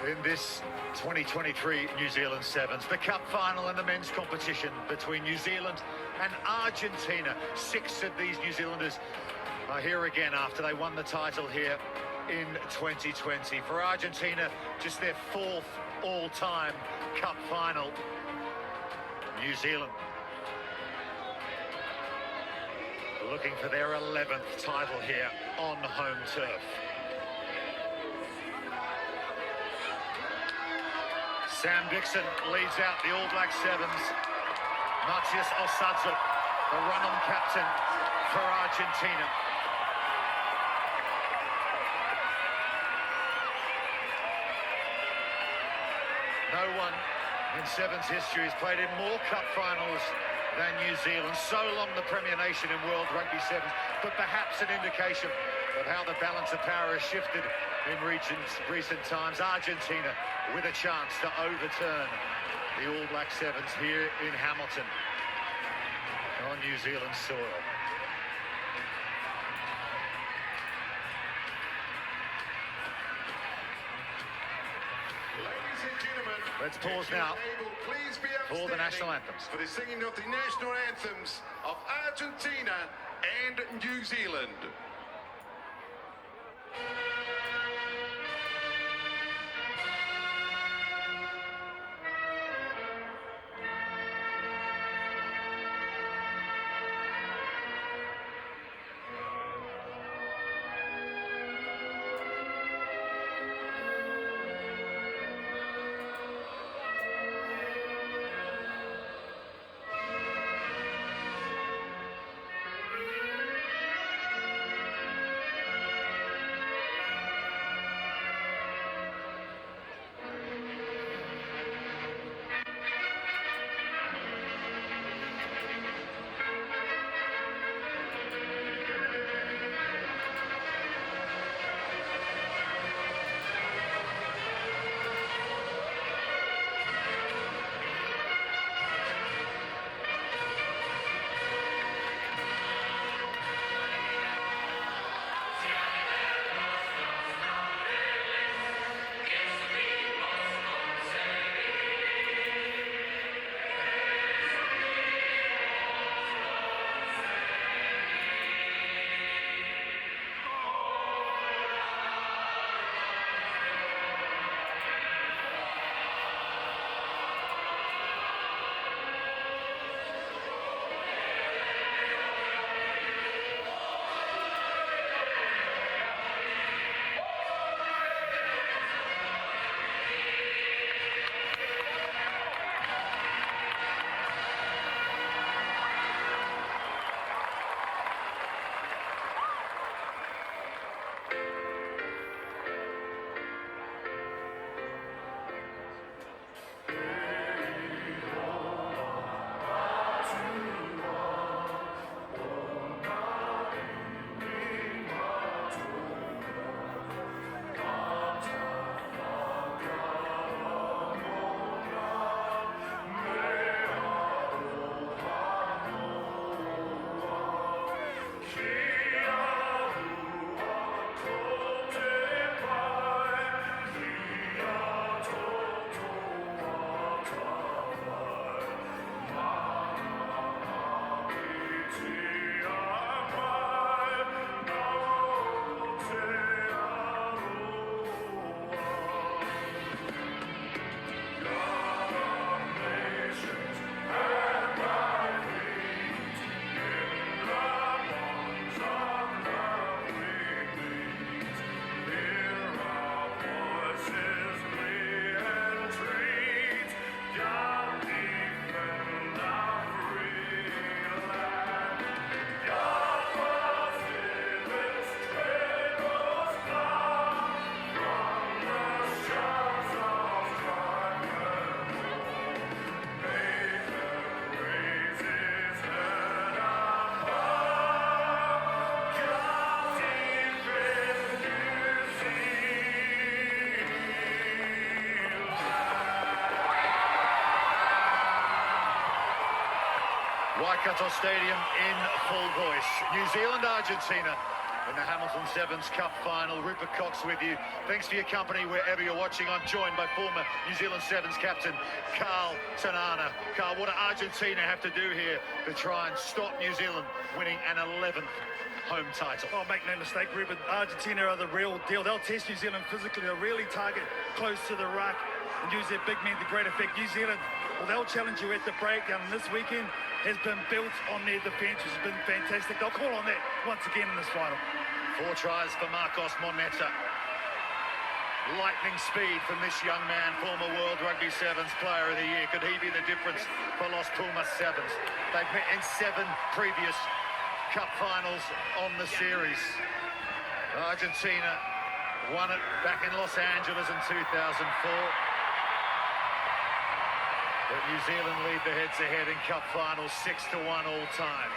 in this 2023 New Zealand Sevens. The cup final in the men's competition between New Zealand and Argentina. 6 of these New Zealanders are here again after they won the title here in 2020. For Argentina, just their 4th all-time cup final. New Zealand looking for their 11th title here on home turf. Sam Dixon leads out the All Black Sevens. Matías Osadze, the run-on captain for Argentina. No one in Sevens history has played in more cup finals than New Zealand. So long the Premier Nation in World Rugby Sevens, but perhaps an indication of how the balance of power has shifted in recent times. Argentina with a chance to overturn the All Black Sevens here in Hamilton on New Zealand soil. Ladies and gentlemen, let's pause now please be for the national anthems. For the singing of the national anthems of Argentina and New Zealand. Waikato Stadium in full voice. New Zealand, Argentina in the Hamilton Sevens Cup final. Rupert Cox with you. Thanks for your company wherever you're watching. I'm joined by former New Zealand Sevens captain Carl Tanana. Carl, what do Argentina have to do here to try and stop New Zealand winning an 11th home title? Oh, make no mistake, Rupert, Argentina are the real deal. They'll test New Zealand physically. They'll really target close to the ruck and use their big men to great effect. New Zealand, well, they'll challenge you at the breakdown, and this weekend has been built on their defence, which has been fantastic. They'll call on that once again in this final. 4 tries for Marcos Moneta. Lightning speed from this young man, former World Rugby Sevens Player of the Year. Could he be the difference for Los Pumas Sevens? They've met in 7 previous Cup finals on the series. Argentina won it back in Los Angeles in 2004. But New Zealand lead the heads-ahead in Cup finals 6-1 all time.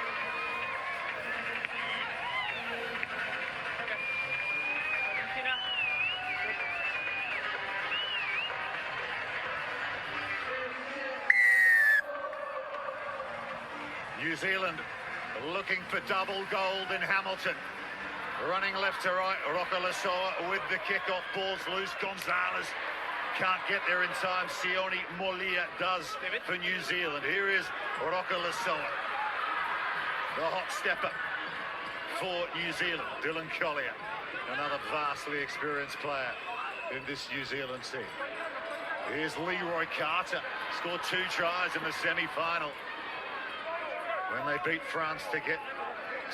New Zealand looking for double gold in Hamilton. Running left to right, Roca Lasoa with the kickoff. Ball's loose, Gonzalez can't get there in time. Sione Molia does for New Zealand. Here is Roca Lasoa, the hot stepper for New Zealand. Dylan Collier, another vastly experienced player in this New Zealand team. Here's Leroy Carter, scored 2 tries in the semi-final when they beat France to get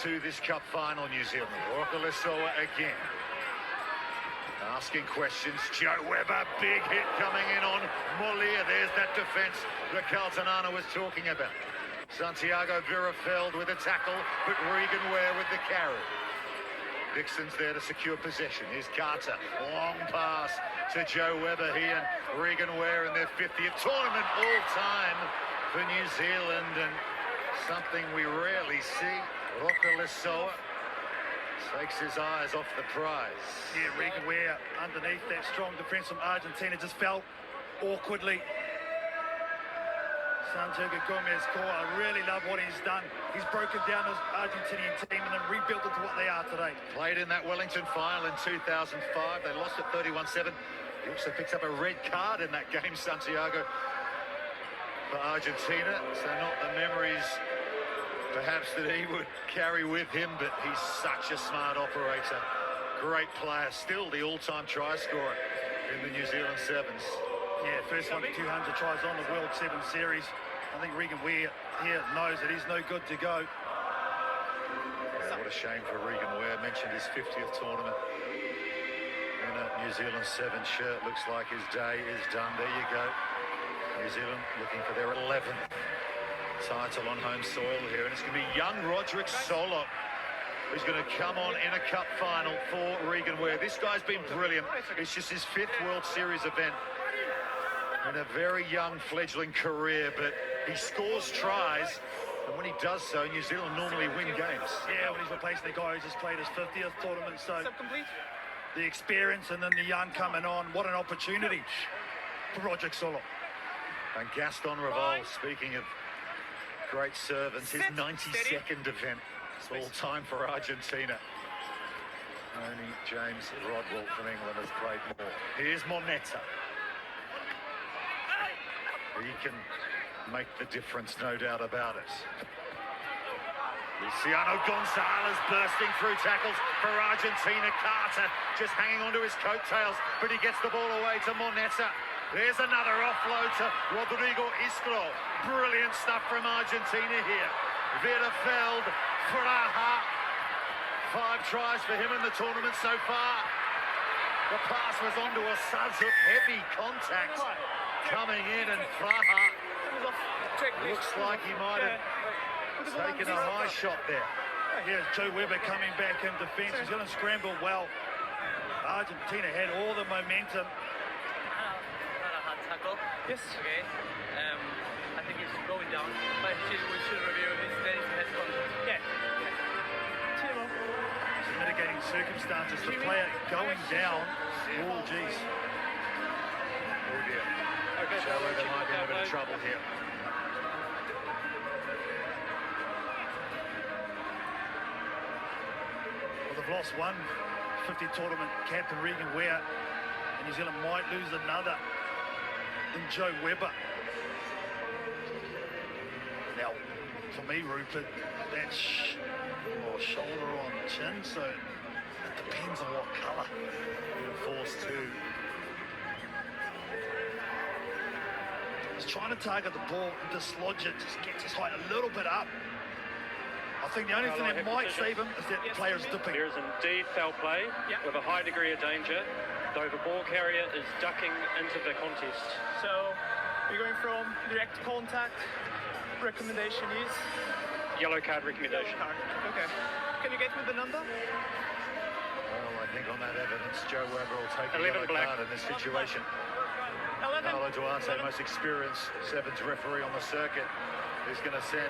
to this Cup final. New Zealand. Roca Lasoa again. Asking questions. Joe Webber, big hit coming in on Molia. There's that defence that Carl Tanana was talking about. Santiago Virafeld with a tackle, but Regan Ware with the carry. Dixon's there to secure possession. Here's Carter. Long pass to Joe Webber. He and Regan Ware in their 50th tournament all time for New Zealand, and something we rarely see. Roca Lasoa takes his eyes off the prize. Yeah, Regan Ware underneath that strong defence from Argentina just fell awkwardly. Santiago Gomez score. I really love what he's done. He's broken down his Argentinian team and then rebuilt it to what they are today. Played in that Wellington final in 2005. They lost at 31-7. He also picks up a red card in that game, Santiago, for Argentina. So not the memories perhaps that he would carry with him, but he's such a smart operator. Great player, still the all-time try scorer in the New Zealand Sevens. Yeah, first one to 200 tries on the World Sevens Series. I think Regan Ware here knows that he's no good to go. Yeah, what a shame for Regan Ware. Mentioned his 50th tournament in a New Zealand Sevens shirt. Looks like his day is done. There you go. New Zealand looking for their 11th title on home soil here, and it's going to be young Roderick Solo who's going to come on in a cup final for Regan Ware. This guy's been brilliant. It's just his 5th World Series event in a very young fledgling career, but he scores tries, and when he does so, New Zealand normally win games. Yeah, when he's replacing the guy who just played his 50th tournament, so the experience and then the young coming on, what an opportunity for Roderick Solo. And Gaston Revol, speaking of great servants, his 92nd event all time for Argentina. Only James Rodwell from England has played more. Here's Moneta. He can make the difference, no doubt about it. Luciano Gonzalez bursting through tackles for Argentina. Carter just hanging onto his coattails, but he gets the ball away to Moneta. There's another offload to Rodrigo Isco. Brilliant stuff from Argentina here. Virafeld, Fraha. 5 tries for him in the tournament so far. The pass was onto a Sazuk, heavy contact coming in, and Fraha looks like he might have taken a high shot there. Here's Joe Webber coming back in defence. He's going to scramble well. Argentina had all the momentum. Yes. Okay. I think he's going down, but we should review his steady head contact. Yeah. Some mitigating circumstances. The player going down. Oh, geez. Oh dear. Okay. Joe Webber might be in a bit of trouble here. Well, the They've lost one 50 tournament captain, Regan Ware, and New Zealand might lose another in Joe Webber. Now, for me, Rupert, that's shoulder on chin, so it depends on what colour you're forced to. He's trying to target the ball and dislodge it, just gets his height a little bit up. I think the only thing that might save him is that the player's dipping. There is indeed foul play with a high degree of danger, though the ball carrier is ducking into the contest. So we're going from direct contact. Recommendation is Yellow card recommendation. Okay. Can you get me the number? Well, I think on that evidence, Joe Webber will take a 11 yellow black. card in this situation. 11. Carlo Duarte, most experienced sevens referee on the circuit, is going to send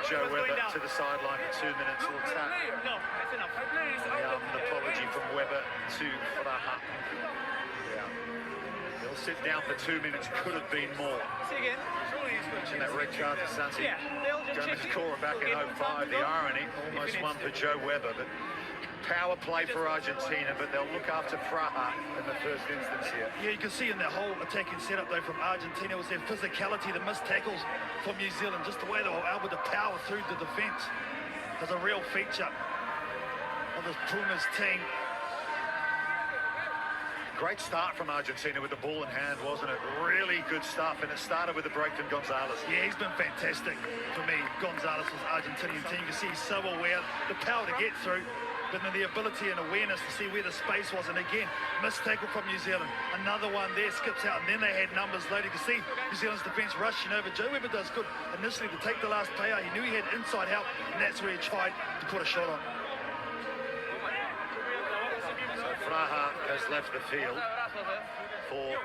Joe Webber to the sideline for 2 minutes. We'll tap No, that's enough. an apology from Webber to Fraha. Yeah. He'll sit down for 2 minutes, could have been more. See again. Mentioned that red card to Santi. Yeah, they'll just Gomez check it. Cora back in We'll give 05, them time to the go. irony, almost one for Joe Webber, but power play for Argentina, but they'll look after Fraha in the first instance here. Yeah, you can see in that whole attacking setup though from Argentina was their physicality, the missed tackles from New Zealand, just the way they were able to power through the defence. There's a real feature of this Pumas team. Great start from Argentina with the ball in hand, wasn't it? Really good stuff, and it started with the break from Gonzalez. Yeah, he's been fantastic for me. Gonzalez was Argentinian team. You can see he's so aware, the power to get through, but then the ability and awareness to see where the space was. And again, missed tackle from New Zealand. Another one there, skips out, and then they had numbers loaded. You can see New Zealand's defence rushing over. Joe Webber does good initially to take the last player. He knew he had inside help, and that's where he tried to put a shot on. So Fraha has left the field for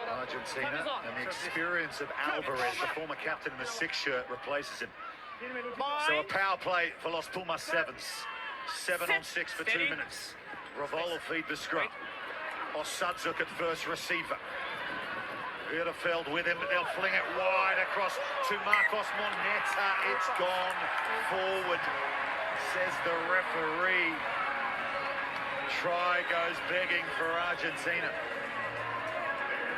Argentina, and the experience of Alvarez, the former captain in the 6 shirt, replaces him. So a power play for Los Pumas Sevens. 7 on 6 for 2 minutes. Ravol will feed the scrum. Osadzuk at first receiver. Vierfeld with him, but they'll fling it wide across to Marcos Moneta. It's gone forward, says the referee. Try goes begging for Argentina.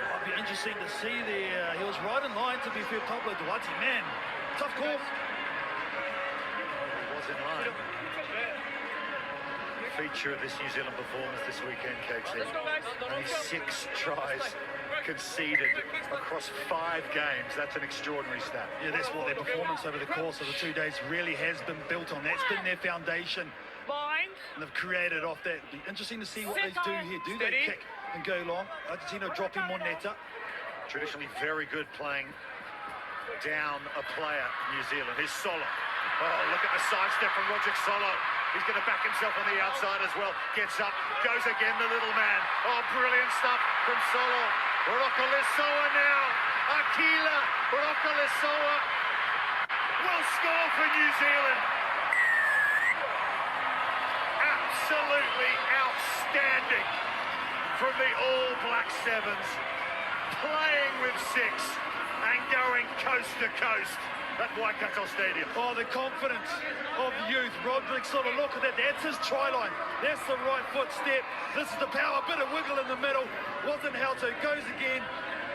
It'll be interesting to see there. He was right in line, to be fair, Pablo Duarte. Man, tough call. He was in line. Feature of this New Zealand performance this weekend, KT. Only 6 tries conceded across 5 games. That's an extraordinary stat. Yeah, that's what their performance over the course of the 2 days really has been built on. That's been their foundation. And they've created off that. It'll be interesting to see what they do here. Do they kick and go long? Argentina dropping Moneta. Traditionally very good playing down a player, New Zealand. Here's Solo. Oh, look at the sidestep from Roderick Solo. He's going to back himself on the outside as well. Gets up, goes again, the little man. Oh, brilliant stuff from Solo. Rocco-Lissoa now. Aquila, Rocco-Lissoa will score for New Zealand. Absolutely outstanding from the All Black Sevens. Playing with 6 and going coast to coast at Waikato Stadium. Oh, the confidence of youth. Roderick sort of look at that. That's his try line. That's the right foot step. This is the power. Bit of wiggle in the middle. Wasn't held to. Goes again.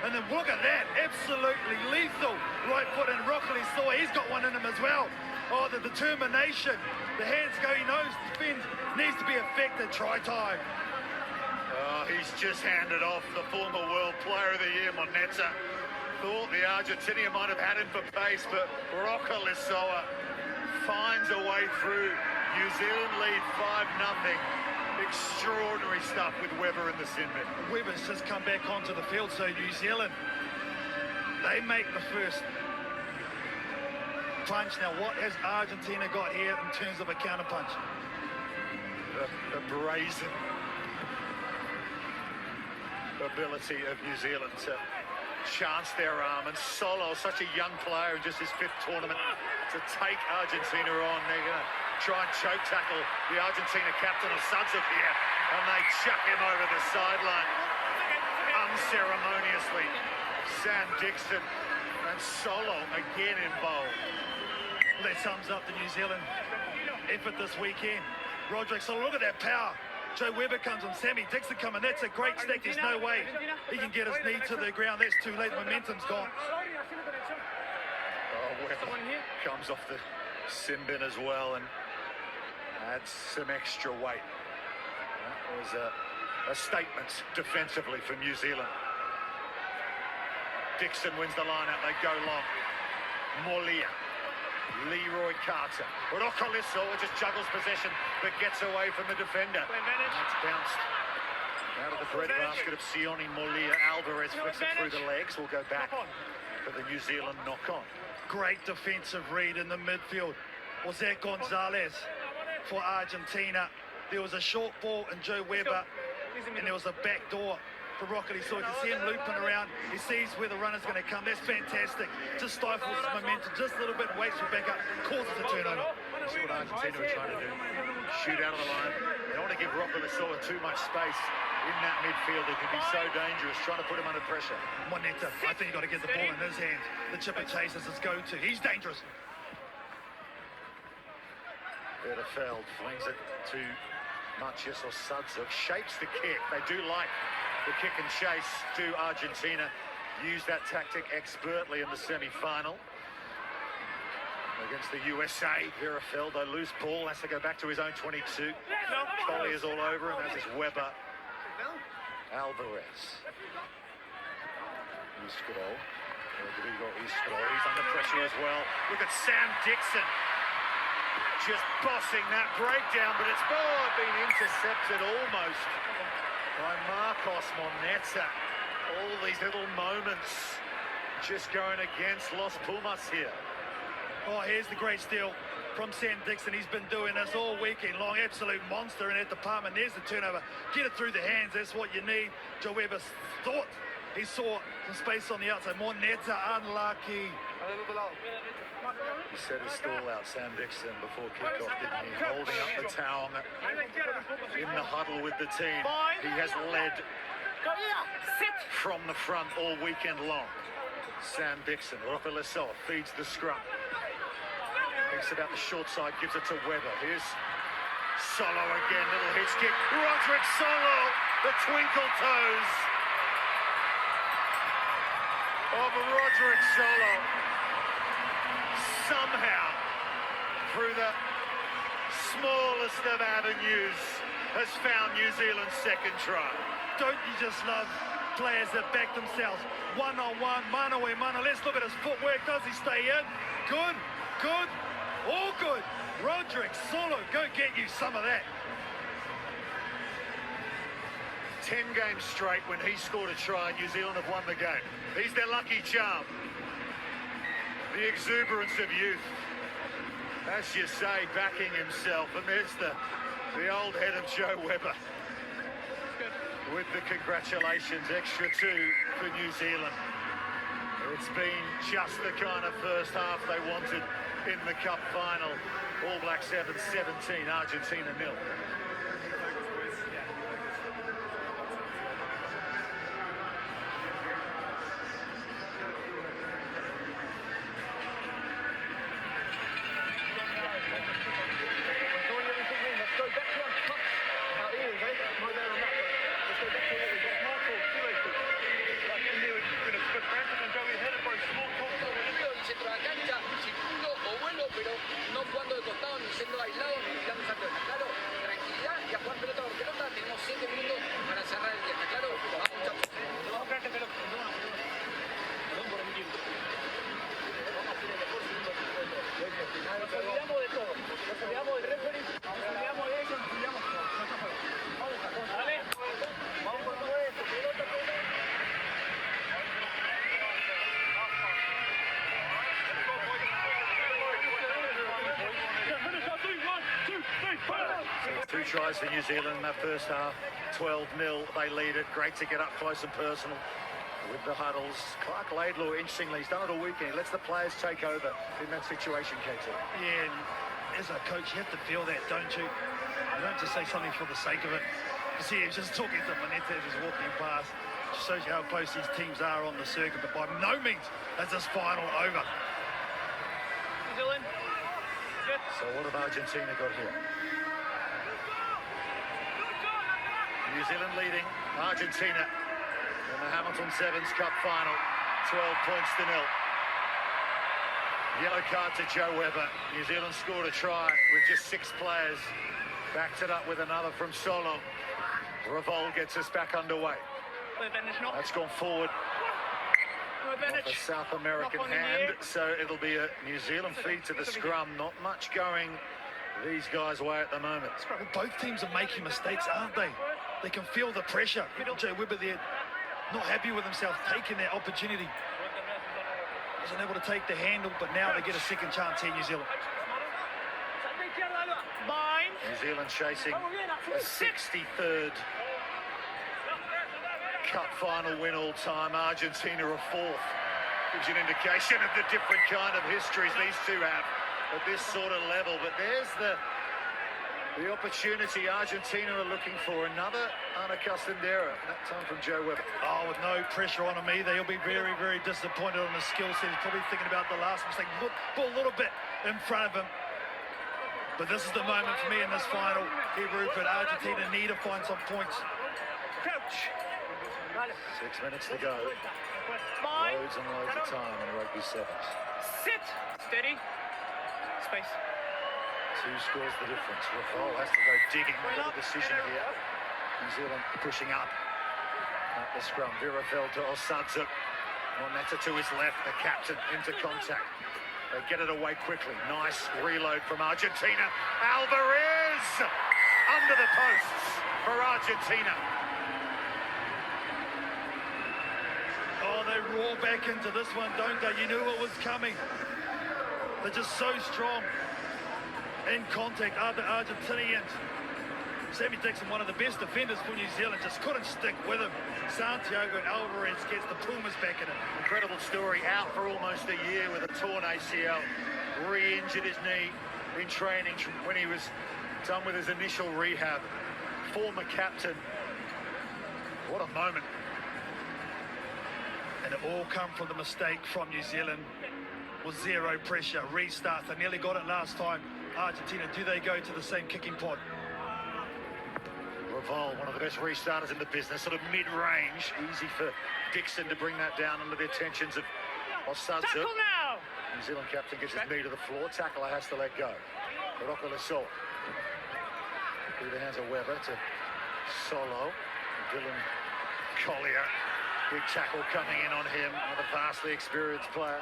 And then look at that. Absolutely lethal right foot. And Rocco-Lissoa, he's got one in him as well. Oh, the determination. The hands go. He knows defend needs to be effective. Try time. Oh, he's just handed off the former World Player of the Year, Moneta. Thought the Argentinian might have had him for pace, but Rocco-Lissoa finds a way through. New Zealand lead 5-0. Extraordinary stuff with Webber in the sin bin. Webber's just come back onto the field, so New Zealand, they make the first punch. Now, what has Argentina got here in terms of a counter punch? The brazen ability of New Zealand to chance their arm, and Solo, such a young player in just his 5th tournament, to take Argentina on. They're going to try and choke tackle the Argentina captain Osadzuk here, and they chuck him over the sideline unceremoniously. Sam Dixon and Solo again involved. Well, that sums up the New Zealand effort this weekend. Roderick, so look at that power. Joe Weber comes on, Sammy Dixon coming. That's a great stack. There's no way he can get his knee to the ground. That's too late. Momentum's gone. Oh, Weber comes off the sin bin as well and adds some extra weight. That was a statement defensively for New Zealand. Dixon wins the line out. They go long. Molia. Leroy Carter. Rokoliso just juggles possession but gets away from the defender. That's bounced out of the breadbasket of Sione Molia. Alvarez flicks it through the legs. Will go back for the New Zealand knock-on. Great defensive read in the midfield. Was that Gonzalez for Argentina? There was a short ball in Joe Weber and there was a back door for Rockety. So you can see him looping around. He sees where the runner's going to come. That's fantastic. Just stifles his momentum just a little bit, waits for back up, causes a turnover. That's what Argentina are trying to do. Shoot out of the line. They don't want to give Rocco too much space in that midfield. It can be so dangerous, trying to put him under pressure. Moneta, I think you've got to get the ball in his hands. The chipper chase is his go-to. He's dangerous. Bitterfeld flings it to Macias or Sudzov. Shapes the kick. They do like the kick and chase to Argentina. Used that tactic expertly in the semi-final against the USA. Bitterfeld, a loose ball, has to go back to his own 22. Colliers all over him, as is Weber. Alvarez. Iskro. Rodrigo Iskro. He's under pressure as well. Look at Sam Dixon. Just bossing that breakdown, but it's been intercepted almost by Marcos Moneta. All these little moments just going against Los Pumas here. Oh, here's the great steal from Sam Dixon. He's been doing this all weekend long. Absolute monster in that department. There's the turnover. Get it through the hands. That's what you need. Joe Weber thought he saw some space on the outside. Moneta unlucky. He set his stall out, Sam Dixon, before kickoff, didn't he? Holding up the towel in the huddle with the team. He has led from the front all weekend long. Sam Dixon, Rokoliso feeds the scrum. Thinks about the short side, gives it to Weber. Here's Solo again, little hitch kick. Roderick Solo, the twinkle toes of Roderick Solo. Somehow, through the smallest of avenues, has found New Zealand's second try. Don't you just love players that back themselves? One-on-one, mano a mano. Let's look at his footwork. Does he stay in? Good, good, all good. Roderick Solo, go get you some of that. 10 games straight when he scored a try, New Zealand have won the game. He's their lucky charm. The exuberance of youth, as you say, backing himself. And there's the old head of Joe Weber with the congratulations, extra 2 for New Zealand. It's been just the kind of first half they wanted in the Cup final. All Black 7-17, Argentina 0. So 2 tries for New Zealand in that first half. 12-0, they lead it. Great to get up close and personal with the huddles. Clark Laidlaw, interestingly, he's done it all weekend. He lets the players take over in that situation, KT. Yeah, and as a coach, you have to feel that, don't you? You don't just say something for the sake of it. You see, he's just talking to Moneta as he's walking past. Just shows you how close these teams are on the circuit, but by no means is this final over. Dylan. So what have Argentina got here? New Zealand leading Argentina in the Hamilton Sevens Cup final, 12 points to 0. Yellow card to Joe Webber. New Zealand scored a try with just 6 players. Backed it up with another from Solo. Revol gets us back underway. That's gone forward. Off a South American hand, so it'll be a New Zealand feed to the scrum. Not much going these guys' way at the moment. Both teams are making mistakes, aren't they? They can feel the pressure. Joe Webber there, not happy with himself, taking that opportunity. Wasn't able to take the handle, but now they get a second chance here, New Zealand. New Zealand chasing a 63rd Cup final win all time. Argentina a 4th. Gives you an indication of the different kind of histories these two have at this sort of level. But there's the opportunity Argentina are looking for. Another unaccustomed error, that time from Joe Webber. Oh, with no pressure on him either. He'll be very, very disappointed on his skill set. He's probably thinking about the last mistake. Put a little bit in front of him. But this is the moment for me in this final. Here, Rupert, Argentina need to find some points. 6 minutes to go. Loads and loads of time in rugby sevens. Sit. Steady. Space. 2 scores the difference. Revol has to go digging with a decision here. New Zealand pushing up at the scrum. Virafel to Osadze. Moneta to his left. The captain into contact. They get it away quickly. Nice reload from Argentina. Alvarez under the posts for Argentina. Oh, they roar back into this one, don't they? You knew what was coming. They're just so strong in contact. Are the Argentinians. Sammy Dixon, one of the best defenders for New Zealand, just couldn't stick with him. Santiago Alvarez gets the Pumas back in it. Incredible story, out for almost a year with a torn ACL. Re-injured his knee in training when he was done with his initial rehab. Former captain. What a moment. And it all come from the mistake from New Zealand. With zero pressure, restart. They nearly got it last time. Argentina, do they go to the same kicking pod? Revol, one of the best restarters in the business, sort of mid-range. Easy for Dixon to bring that down under the attentions of Osadze. Tackle now! New Zealand captain gets his knee to the floor. Tackler has to let go. Rocco Lasol. Through the hands of Webber to Solo. Dylan Collier. Big tackle coming in on him. Another vastly experienced player.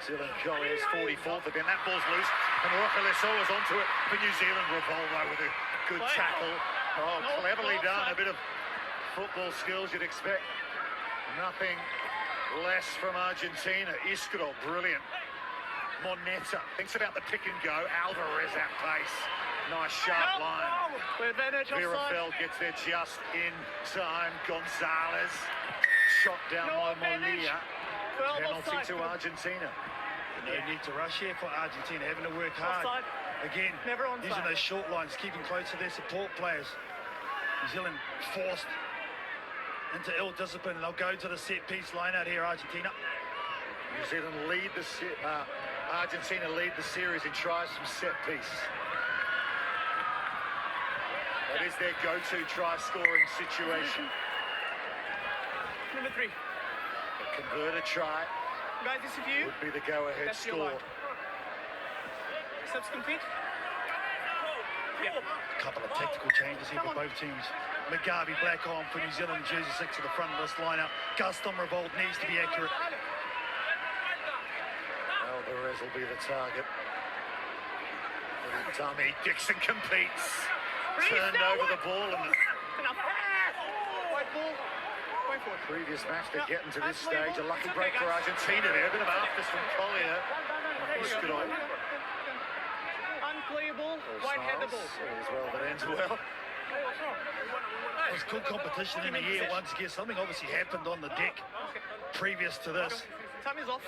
Dylan Collier's 44th again. That ball's loose. And Rocco Lasol is onto it for New Zealand. Revol with a good tackle. Oh, cleverly done. A bit of football skills you'd expect. Nothing less from Argentina. Iskro, brilliant. Moneta thinks about the pick and go. Alvarez at pace. Nice sharp line. Virafel gets there just in time. Gonzalez shot down by Molia. Penalty to Argentina. No need to rush here for Argentina, having to work hard. Again, using those short lines, keeping close to their support players. New Zealand forced into ill discipline, and they'll go to the set piece line out here, Argentina. New Zealand lead the Argentina lead the series in tries from set piece. That is their go-to try scoring situation. Number 3. A converted try Guys, this is you. would be the go-ahead score. Subs complete. A couple of tactical changes here for both teams. McGarvey black on for New Zealand, jersey 6 to the front of this lineup. Gaston Revol needs to be accurate. Alvarez will be the target. Little dummy. Dixon competes. Turned over the ball and White ball. Going forward. previous match to get into this stage. A lucky break for Argentina there. A bit of afters from Collier. Iskro. Unplayable. White-handed ball. As well, that ends well. It was good competition in the year once again. Something obviously happened on the deck previous to this. Time is off.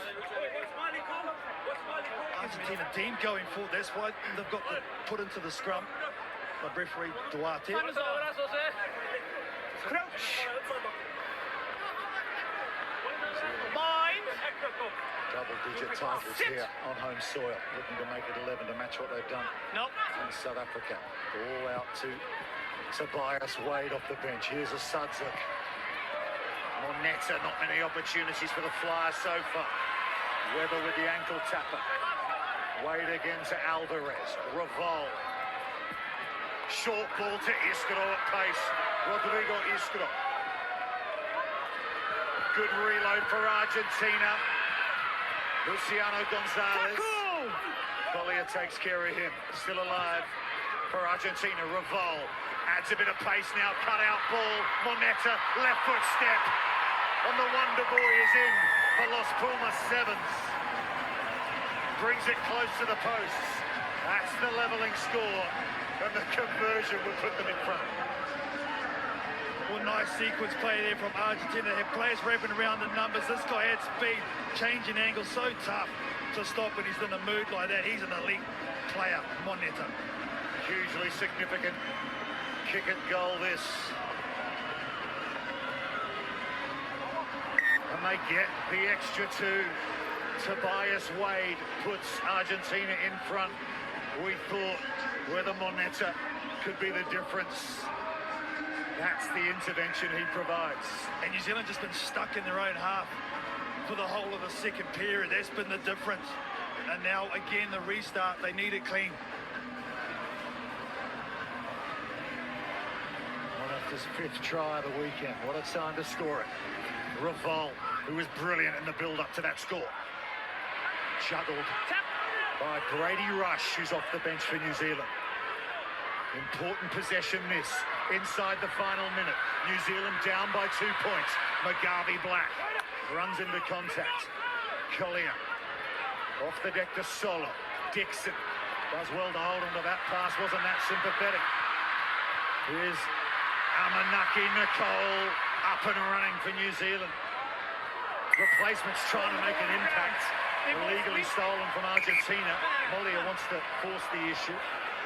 Argentina team going forward. That's why they've got to put into the scrum by referee Duarte. Time is off. Crouch. Bind. Double-digit titles here on home soil. Looking to make it 11 to match what they've done Nope. in South Africa. Ball out to Tobias Wade off the bench. Here's a Sudzik. Moneta, not many opportunities for the Flyers so far. Weber with the ankle tapper. Wade again to Alvarez. Revol. Short ball to Iskro at pace. Rodrigo Iskro. Good reload for Argentina. Luciano Gonzalez. Collier takes care of him. Still alive for Argentina. Revol adds a bit of pace now. Cut out ball. Moneta, left foot step. And the Wonder Boy is in for Los Pumas Sevens. Brings it close to the posts. That's the levelling score. And the conversion will put them in front. Well, nice sequence play there from Argentina. They have players wrapping around the numbers. This guy had speed, changing angle, so tough to stop when he's in a mood like that. He's an elite player, Moneta. Hugely significant kick and goal this. And they get the extra two. Tobias Wade puts Argentina in front. We thought whether Moneta could be the difference. That's the intervention he provides. And New Zealand just been stuck in their own half for the whole of the second period. That's been the difference. And now again the restart, they need it clean. Moneta's fifth try of the weekend. What a time to score it. Revol, who was brilliant in the build-up to that score. Juggled by Brady Rush, who's off the bench for New Zealand. Important possession this inside the final minute. New Zealand down by 2 points. McGarvey Black runs into contact. Collier off the deck to Solo. Dixon does well to hold on to that pass. Wasn't that sympathetic? Here's Amanaki Nicole up and running for New Zealand. Replacements trying to make an impact. Illegally stolen from Argentina. Molia wants to force the issue.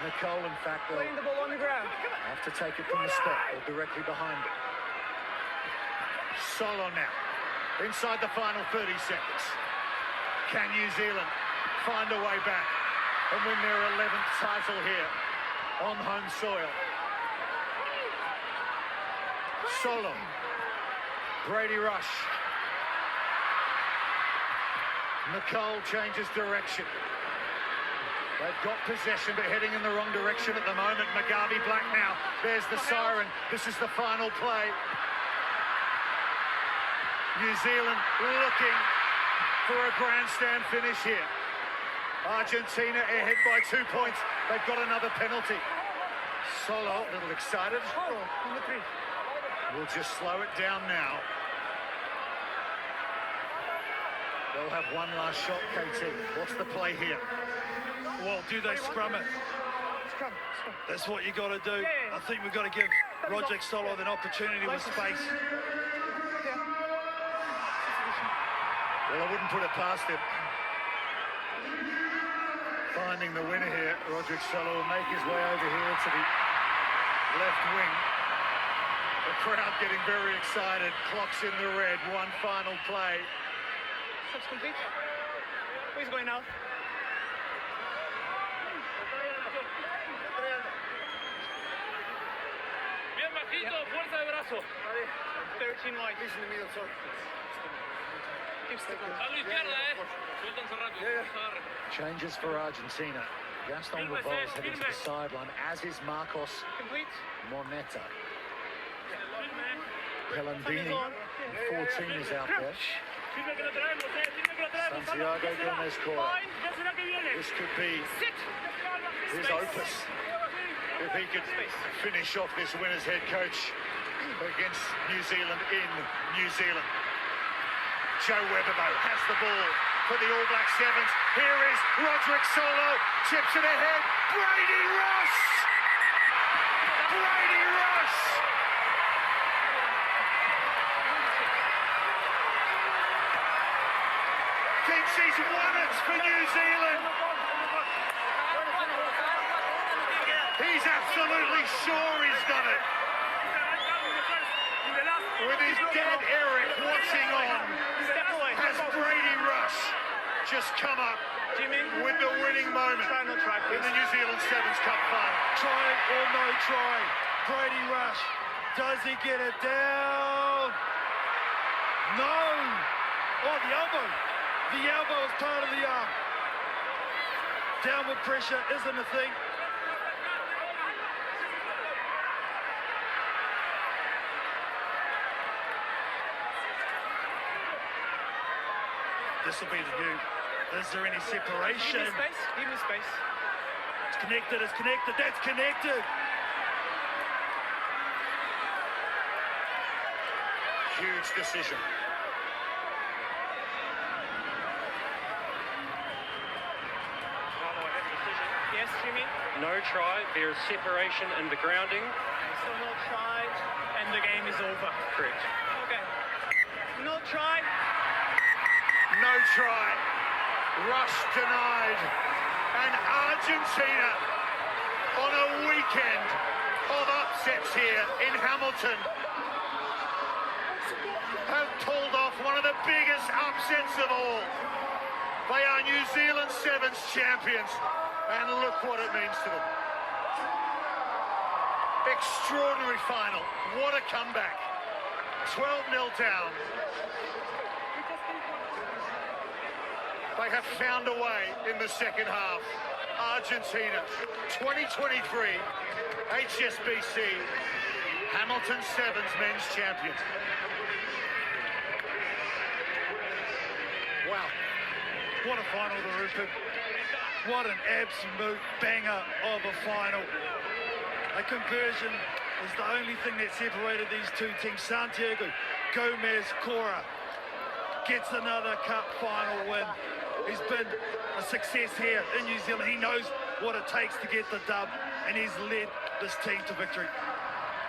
Nicole, in fact, will Putting the ball on the ground. have to take it from the spot or directly behind it. Solo now. Inside the final 30 seconds. Can New Zealand find a way back and win their 11th title here on home soil? Solo. Brady Rush. Nicole changes direction. They've got possession, but heading in the wrong direction at the moment. McGarvey Black now. There's the siren. This is the final play. New Zealand looking for a grandstand finish here. Argentina ahead by 2 points. They've got another penalty. Solo, a little excited. We'll just slow it down now. They'll have one last shot, KT. What's the play here? Well, do they scrum it? That's what you got to do. I think we've got to give Roger Solo an opportunity with space. Well, I wouldn't put it past him. Finding the winner here, Roderick Solo will make his way over here to the left wing. The crowd getting very excited. Clock's in the red. One final play. Sub's complete. Where's going now? Bien bajito, fuerza de brazo. 13 wide. He's in the middle, so. A la izquierda, Suéltanse rápido. Changes for Argentina. Gaston Revol's heading to the sideline, as is Marcos Moneta. Pellandini, 14, is out there. Santiago Gomez-Cora. This could be his opus. If he could finish off this winner's head coach against New Zealand in New Zealand. Joe Weber, though, has the ball for the All Black Sevens. Here is Roderick Solo, chips it ahead. Brady Rush! Brady Rush! Thinks he's won it for New Zealand. He's absolutely sure he's done it. With his dad Eric watching on, has Brady Rush just come up with the winning moment in the New Zealand Sevens Cup final. Try or no try, Brady Rush. Does he get it down? No. Oh, the elbow. The elbow is part of the arm. Downward pressure isn't a thing. This will be the new. Is there any separation? Give me space. Give me space. It's connected, it's connected, that's connected. Huge decision. Yes, Jimmy. No try. There is separation in the grounding. So no try, and the game is over. Correct. Okay. No try. No try. Rush denied. And Argentina on a weekend of upsets here in Hamilton have pulled off one of the biggest upsets of all. They are New Zealand Sevens champions, and look what it means to them. Extraordinary final. What a comeback. 12-0 down. They have found a way in the second half. Argentina, 2023 HSBC Hamilton Sevens men's champions. Wow. What a final, the Rupert. What an absolute banger of a final. A conversion is the only thing that separated these two teams. Santiago Gomez Cora gets another cup final win. He's been a success here in New Zealand. He knows what it takes to get the dub, and he's led this team to victory.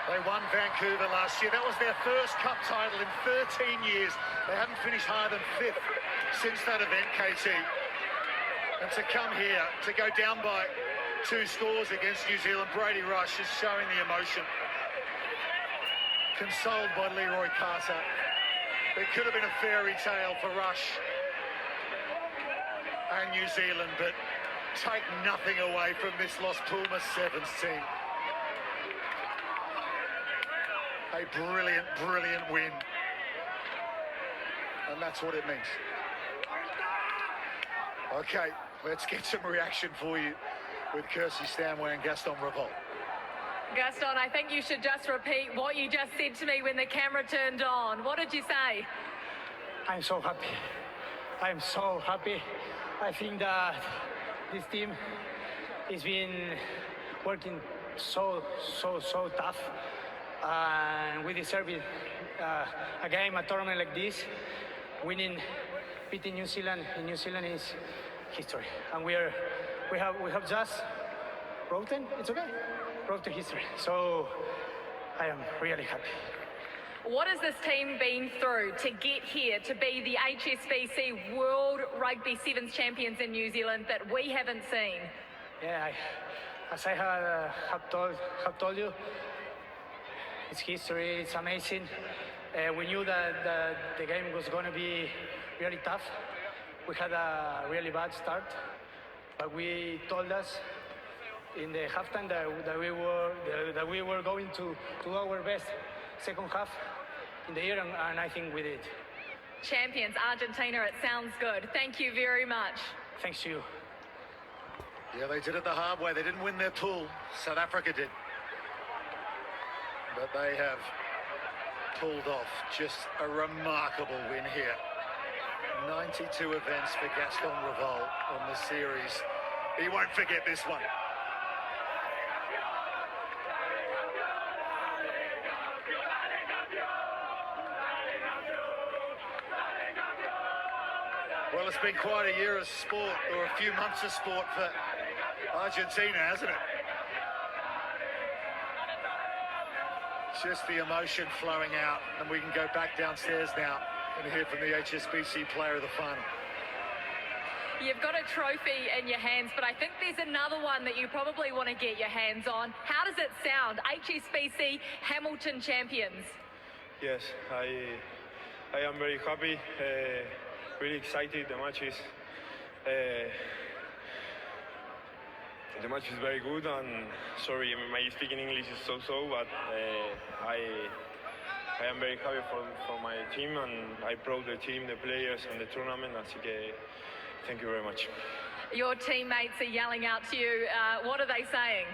They won Vancouver last year. That was their first cup title in 13 years. They haven't finished higher than 5th since that event, KT. And to come here, to go down by 2 scores against New Zealand, Brady Rush is showing the emotion. Consoled by Leroy Carter. It could have been a fairy tale for Rush and New Zealand, but take nothing away from this Los Pumas Sevens team. A brilliant, brilliant win. And that's what it means. Okay, let's get some reaction for you with Kirsty Stanway and Gaston Revolt. Gaston, I think you should just repeat what you just said to me when the camera turned on. What did you say? I'm so happy. I'm so happy. I think that this team has been working so tough, and we deserve it. A game, a tournament like this, beating New Zealand in New Zealand is history, and we have just written. It's okay, wrote the history. So I am really happy. What has this team been through to get here to be the HSBC World Rugby Sevens champions in New Zealand that we haven't seen? Yeah, as I have told you, it's history. It's amazing. We knew that the game was going to be really tough. We had a really bad start, but we told us in the halftime that we were going to do our best. Second half in the year, and I think we did. Champions, Argentina, it sounds good. Thank you very much. Thanks to you. Yeah, they did it the hard way. They didn't win their pool. South Africa did. But they have pulled off just a remarkable win here. 92 events for Gaston Revolt on the series. He won't forget this one. Well, it's been quite a year of sport, or a few months of sport for Argentina, hasn't it? Just the emotion flowing out, and we can go back downstairs now and hear from the HSBC player of the final. You've got a trophy in your hands, but I think there's another one that you probably want to get your hands on. How does it sound? HSBC Hamilton champions. Yes, I am very happy, really excited. The match is The match is very good, and sorry, my speaking English is so-so, but I am very happy for my team, and I proud the team, the players, and the tournament. Así que thank you very much. Your teammates are yelling out to you. What are they saying?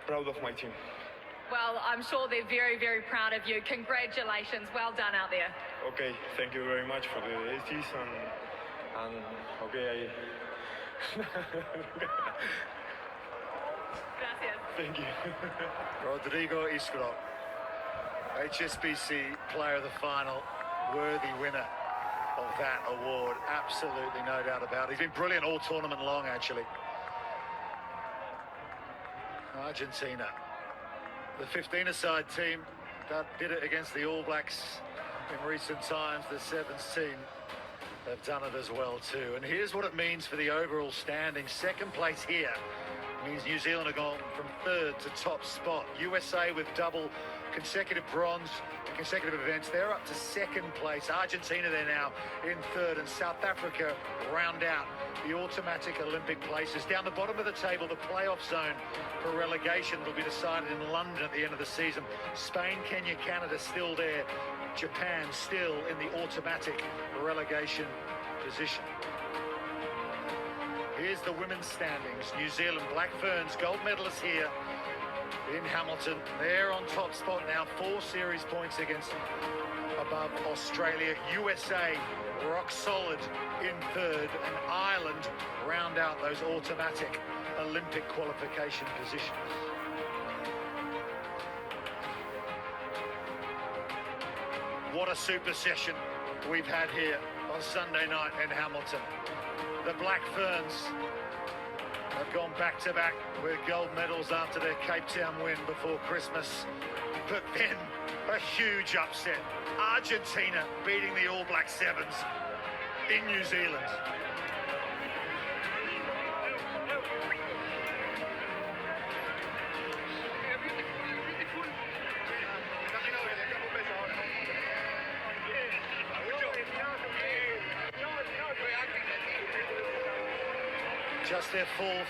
Proud of my team. Well, I'm sure they're very, very proud of you. Congratulations. Well done out there. Okay, thank you very much for the ACs, and okay, Gracias. thank you. Rodrigo Iscro, HSBC Player of the Final, worthy winner of that award. Absolutely no doubt about it. He's been brilliant all tournament long, actually. Argentina, the 15-a-side team that did it against the All Blacks in recent times. The Sevens team have done it as well too. And here's what it means for the overall standing. Second place here means New Zealand are gone from third to top spot. USA with double consecutive bronze consecutive events, they're up to second place. Argentina, they're now in third, and South Africa round out the automatic Olympic places. Down the bottom of the table, the playoff zone for relegation will be decided in London at the end of the season. Spain, Kenya, Canada still there. Japan still in the automatic relegation position. Here's the women's standings. New Zealand, Black Ferns, gold medalists here in Hamilton. They're on top spot now, 4 series points against above Australia. USA rock solid in third, and Ireland round out those automatic Olympic qualification positions. What a super session we've had here on Sunday night in Hamilton. The Black Ferns have gone back-to-back with gold medals after their Cape Town win before Christmas. But then a huge upset. Argentina beating the All Black Sevens in New Zealand. Just their 4th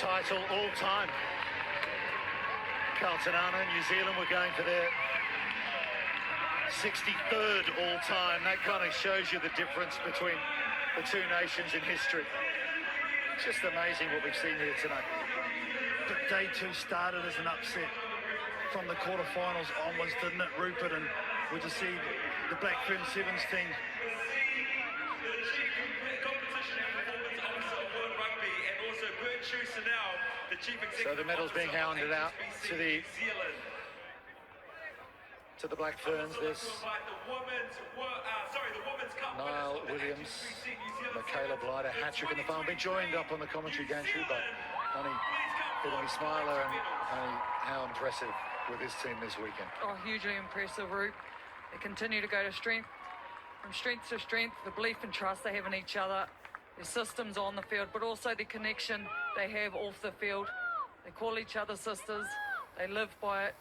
title all time. Carltonana, New Zealand were going for their 63rd all time. That kind of shows you the difference between the two nations in history. It's just amazing what we've seen here tonight. But day 2 started as an upset from the quarterfinals onwards, didn't it, Rupert? And we just see the Black Fern Sevens team. So the medals being hounded out to the Black Ferns. There's Niall Williams, Michaela Blythe, a hat-trick in the final. Been joined up on the commentary gantry by Honey Smiler, and Honey, how impressive with his team this weekend. Oh, hugely impressive, Roop. They continue to go to strength, from strength to strength, the belief and trust they have in each other, their systems on the field, but also the connection they have off the field. They call each other sisters, they live by it,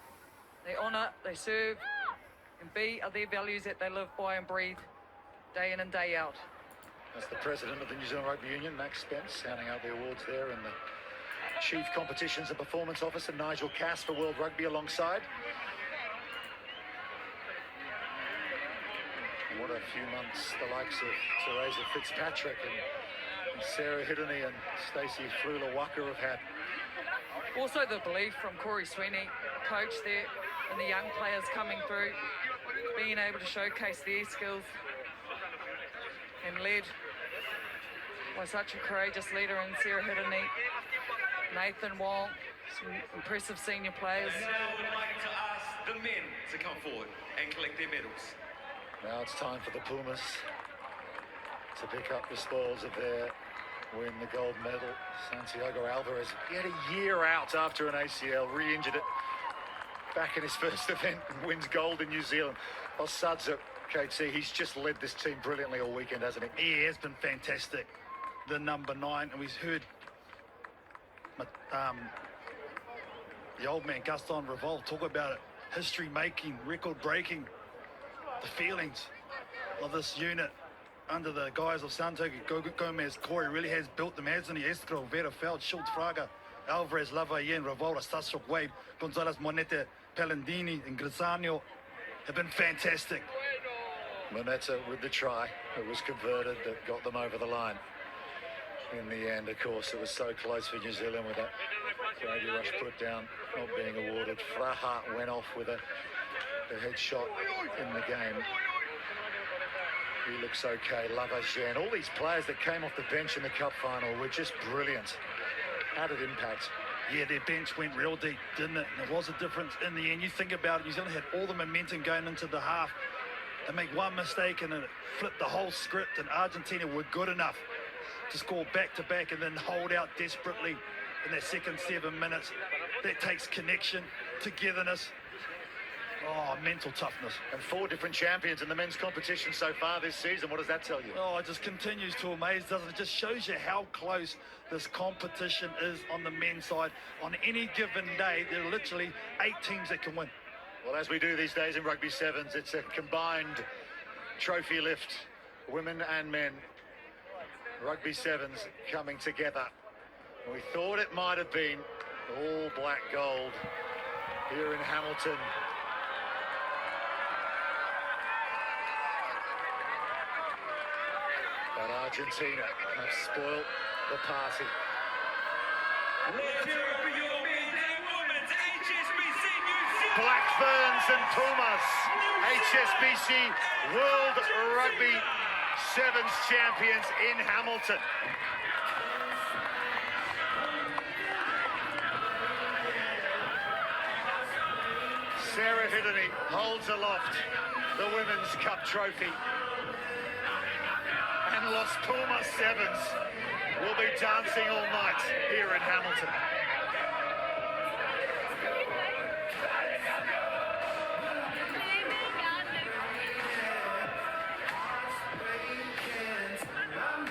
they honour, they serve, and B are their values that they live by and breathe day in and day out. That's the president of the New Zealand Rugby Union, Max Spence, handing out the awards there, and the Chief Competitions and Performance Officer, Nigel Cass, for World Rugby alongside. And what a few months the likes of Teresa Fitzpatrick and Sarah Hiddeny and Stacey Flula-Waka have had. Also the belief from Corey Sweeney, coach there, and the young players coming through, being able to showcase their skills, and led by such a courageous leader in Sarah Hiddeny, Nathan Wong, some impressive senior players. And now we'd like to ask the men to come forward and collect their medals. Now it's time for the Pumas to pick up the spoils of their win, the gold medal. Santiago Alvarez, he had a year out after an ACL, re-injured it back in his first event, and wins gold in New Zealand. Osadza, KT, he's just led this team brilliantly all weekend, hasn't he? He has been fantastic. The number 9, and we've heard the old man Gaston Revolt talk about it. History making, record breaking. The feelings of this unit under the guise of Santiago Gomez, Corey really has built them, hasn't he? Estro, Vera Feld, Schultz, Fraga, Alvarez, Lavayen, Ravolta, Stasok, Wade, Gonzalez, Moneta, Pellandini, and Grisano have been fantastic. Moneta with the try that was converted, that got them over the line. In the end, of course, it was so close for New Zealand with that Brady rush put down not being awarded. Fraha went off with a headshot in the game. He looks okay. Lavagen, all these players that came off the bench in the cup final were just brilliant. Added impact. Yeah, their bench went real deep, didn't it? And it was a difference in the end. You think about it, New Zealand had all the momentum going into the half. They make one mistake and it flipped the whole script, and Argentina were good enough to score back-to-back and then hold out desperately in that second 7 minutes. That takes connection, togetherness, mental toughness. And 4 different champions in the men's competition so far this season. What does that tell you? It just continues to amaze, doesn't it? It just shows you how close this competition is on the men's side. On any given day, there are literally 8 teams that can win. Well, as we do these days in Rugby Sevens, it's a combined trophy lift, women and men. Rugby Sevens coming together. We thought it might have been all black gold here in Hamilton. But Argentina have spoiled the party. Let's hear it for your men's and women's HSBC New Zealand. Black Ferns and Pumas, HSBC World Rugby Sevens champions in Hamilton. Sarah Hiddeney holds aloft the Women's Cup trophy. And Los Pumas Sevens will be dancing all night here in Hamilton.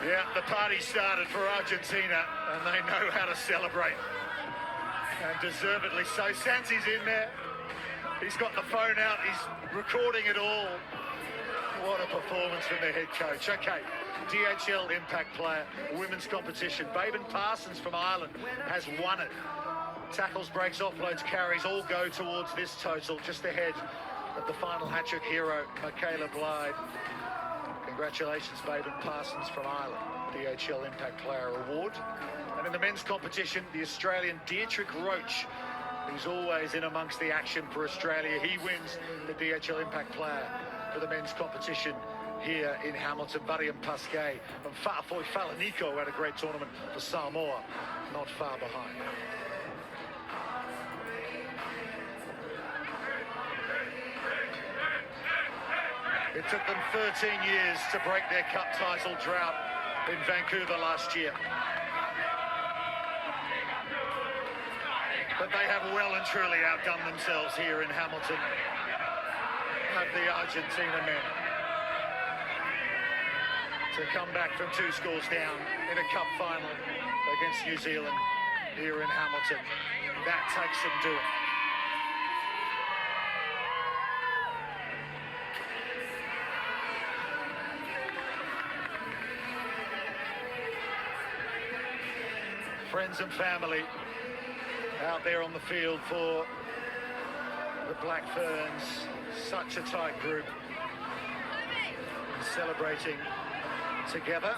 Yeah, the party started for Argentina, and they know how to celebrate. And deservedly so. Sansi's in there. He's got the phone out. He's recording it all. What a performance from the head coach. Okay, DHL Impact Player, women's competition. Baben Parsons from Ireland has won it. Tackles, breaks, offloads, carries all go towards this total, just ahead of the final hat-trick hero, Michaela Blythe. Congratulations, Baben Parsons from Ireland. DHL Impact Player Award. And in the men's competition, the Australian Dietrich Roach, who's always in amongst the action for Australia. He wins the DHL Impact Player for the men's competition here in Hamilton. Varian Pasquet and Fa'afoi Falaniko had a great tournament for Samoa, not far behind. It took them 13 years to break their cup title drought in Vancouver last year. But they have well and truly outdone themselves here in Hamilton. Have the Argentina men to come back from 2 scores down in a cup final against New Zealand here in Hamilton. That takes some doing. Friends and family out there on the field for the Black Ferns. Such a tight group, celebrating together.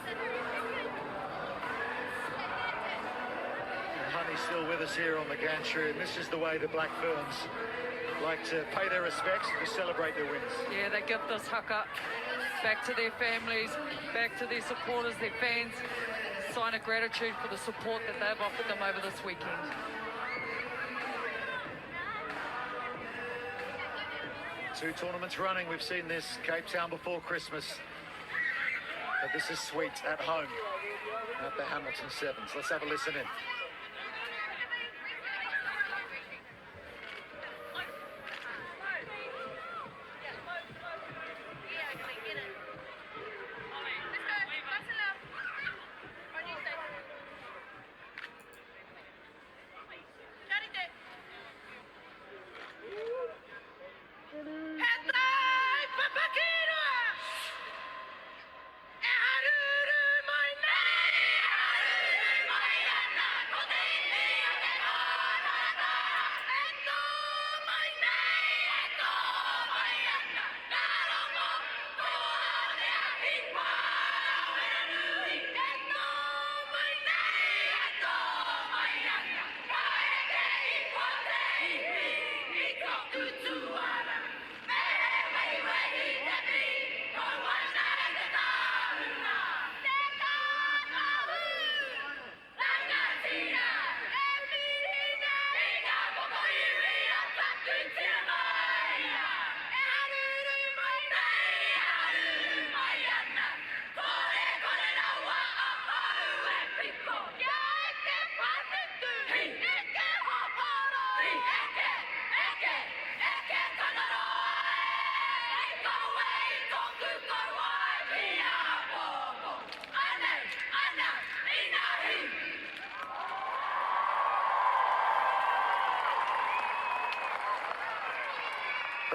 And Honey's still with us here on the gantry, and this is the way the Black Ferns like to pay their respects, to celebrate their wins. Yeah, they give this haka back to their families, back to their supporters, their fans. Sign of gratitude for the support that they've offered them over this weekend. Two tournaments running. We've seen this Cape Town before Christmas, but this is sweet at home at the Hamilton Sevens. Let's have a listen in.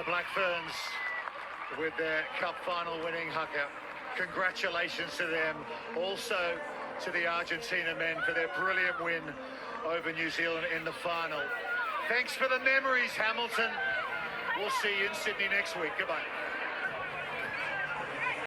Black Ferns with their cup final winning haka. Congratulations to them. Also to the Argentina men for their brilliant win over New Zealand in the final. Thanks for the memories, Hamilton. We'll see you in Sydney next week. Goodbye.